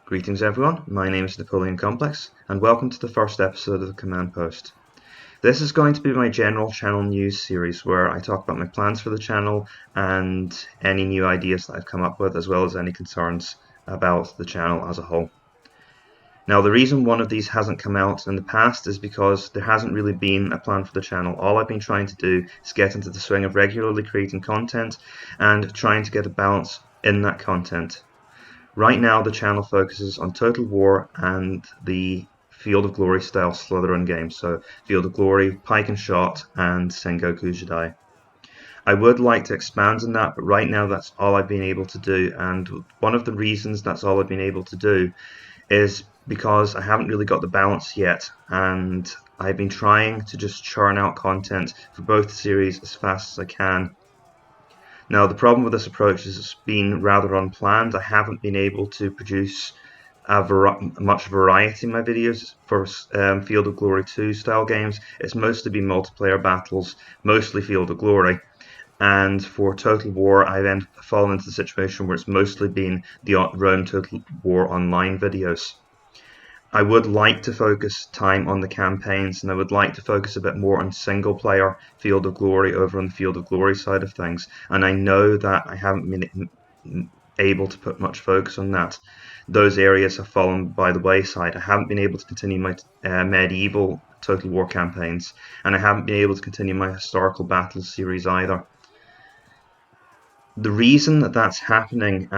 Greetings everyone, my name is Napoleon Complex and welcome to the first episode of the Command Post. This is going to be my general channel news series where I talk about my plans for the channel and any new ideas that I've come up with, as well as any concerns about the channel as a whole. Now, the reason one of these hasn't come out in the past is because there hasn't really been a plan for the channel. All I've been trying to do is get into the swing of regularly creating content and trying to get a balance in that content. Right now the channel focuses on Total War and the Field of Glory style Slytherin games, so Field of Glory, Pike and Shot, and Sengoku Jidai. I would like to expand on that, but right now that's all I've been able to do, and one of the reasons that's all I've been able to do is because I haven't really got the balance yet, and I've been trying to just churn out content for both series as fast as I can. Now, the problem with this approach is it's been rather unplanned. I haven't been able to produce much variety in my videos for Field of Glory 2 style games. It's mostly been multiplayer battles, mostly Field of Glory. And for Total War, I've fallen into the situation where it's mostly been the Rome Total War online videos. I would like to focus time on the campaigns, and I would like to focus a bit more on single player Field of Glory over on the Field of Glory side of things, and I know that I haven't been able to put much focus on that. Those areas have fallen by the wayside. I haven't been able to continue my medieval Total War campaigns, and I haven't been able to continue my historical battles series either. The reason that that's happening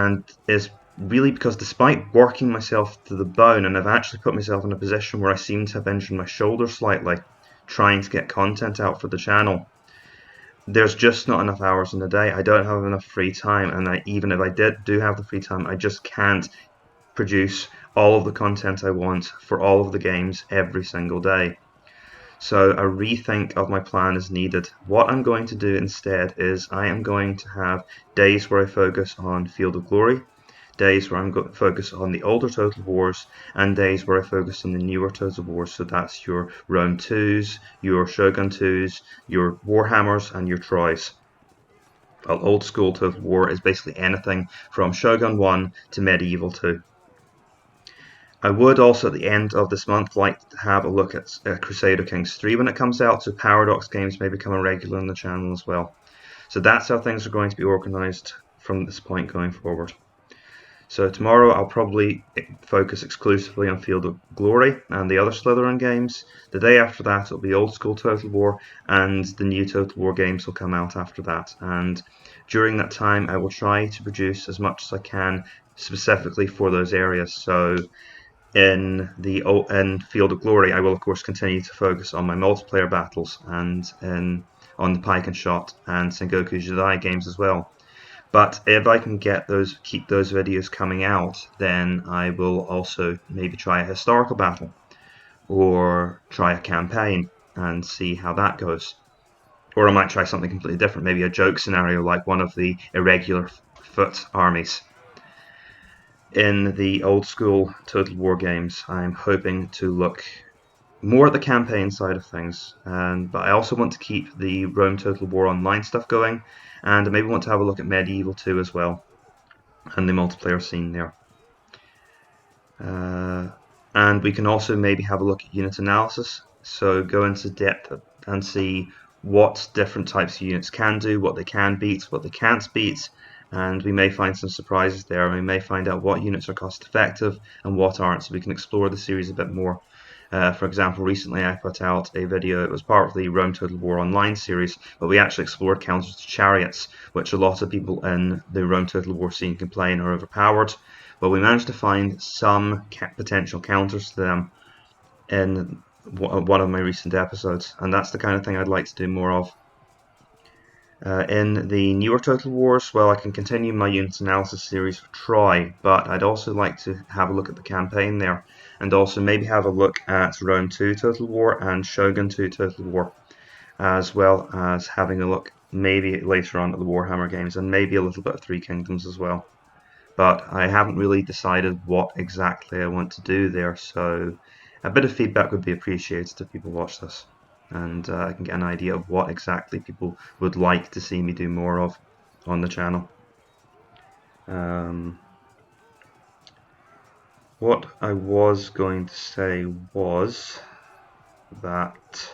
is really because despite working myself to the bone, and I've actually put myself in a position where I seem to have injured my shoulder slightly, trying to get content out for the channel, there's just not enough hours in the day. I don't have enough free time, and even if I do have the free time, I just can't produce all of the content I want for all of the games every single day. So a rethink of my plan is needed. What I'm going to do instead is I am going to have days where I focus on Field of Glory, days where I'm going to focus on the older Total Wars, and days where I focus on the newer Total Wars. So that's your Rome 2s, your Shogun 2s, your Warhammers, and your Troys. Well, old school Total War is basically anything from Shogun 1 to Medieval 2. I would also at the end of this month like to have a look at Crusader Kings 3 when it comes out, so Paradox games may become a regular on the channel as well. So that's how things are going to be organised from this point going forward. So tomorrow I'll probably focus exclusively on Field of Glory and the other Slytherin games. The day after that it'll be old school Total War, and the new Total War games will come out after that. And during that time I will try to produce as much as I can specifically for those areas. So in Field of Glory, I will of course continue to focus on my multiplayer battles and on the Pike and Shot and Sengoku Jidai games as well. But if I can keep those videos coming out, then I will also maybe try a historical battle or try a campaign and see how that goes. Or I might try something completely different, maybe a joke scenario like one of the irregular foot armies. In the old school Total War games, I'm hoping to look more at the campaign side of things, but I also want to keep the Rome Total War online stuff going, and I maybe want to have a look at Medieval 2 as well, and the multiplayer scene there. And we can also maybe have a look at unit analysis, so go into depth and see what different types of units can do, what they can beat, what they can't beat, and we may find some surprises there, and we may find out what units are cost effective and what aren't, so we can explore the series a bit more. For example, recently I put out a video, it was part of the Rome Total War Online series, but we actually explored counters to chariots, which a lot of people in the Rome Total War scene complain are overpowered, but we managed to find some potential counters to them in one of my recent episodes, and that's the kind of thing I'd like to do more of. In the newer Total Wars, well, I can continue my unit analysis series for Troy, but I'd also like to have a look at the campaign there, and also maybe have a look at Rome 2 Total War and Shogun 2 Total War, as well as having a look maybe later on at the Warhammer games, and maybe a little bit of Three Kingdoms as well. But I haven't really decided what exactly I want to do there, so a bit of feedback would be appreciated if people watch this, and I can get an idea of what exactly people would like to see me do more of on the channel. What I was going to say was that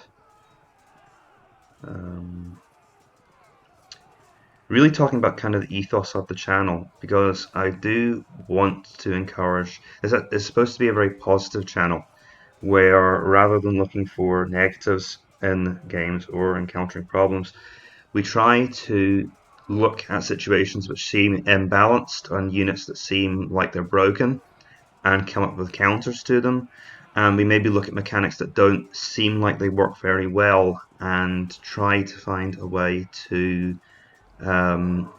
really talking about kind of the ethos of the channel, because I do want to encourage, it's supposed to be a very positive channel where rather than looking for negatives in games or encountering problems, we try to look at situations which seem imbalanced and units that seem like they're broken and come up with counters to them. And we maybe look at mechanics that don't seem like they work very well and try to find a way to um,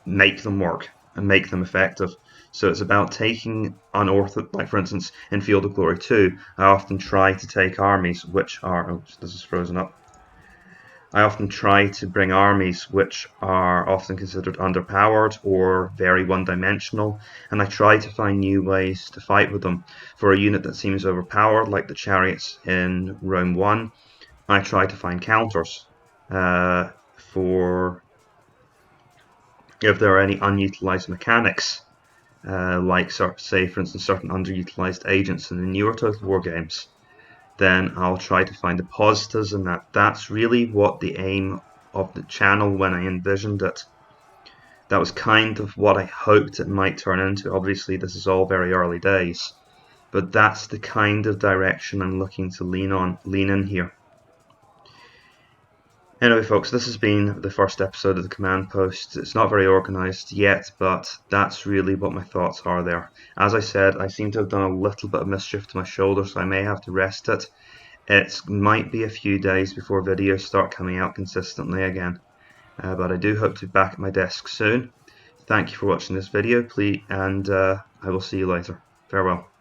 make them work and make them effective. So it's about taking unorthodox, like for instance, in Field of Glory 2, I often try to take armies which are, oops, this is frozen up. I often try to bring armies which are often considered underpowered or very one-dimensional, and I try to find new ways to fight with them. For a unit that seems overpowered, like the chariots in Rome 1, I try to find counters. For if there are any unutilized mechanics, like say for instance certain underutilized agents in the newer Total War games, then I'll try to find the positives in that. That's really what the aim of the channel when I envisioned it. That was kind of what I hoped it might turn into. Obviously this is all very early days, but that's the kind of direction I'm looking to lean in here. Anyway, folks, this has been the first episode of the Command Post. It's not very organised yet, but that's really what my thoughts are there. As I said, I seem to have done a little bit of mischief to my shoulder, so I may have to rest it. It might be a few days before videos start coming out consistently again, but I do hope to be back at my desk soon. Thank you for watching this video, and I will see you later. Farewell.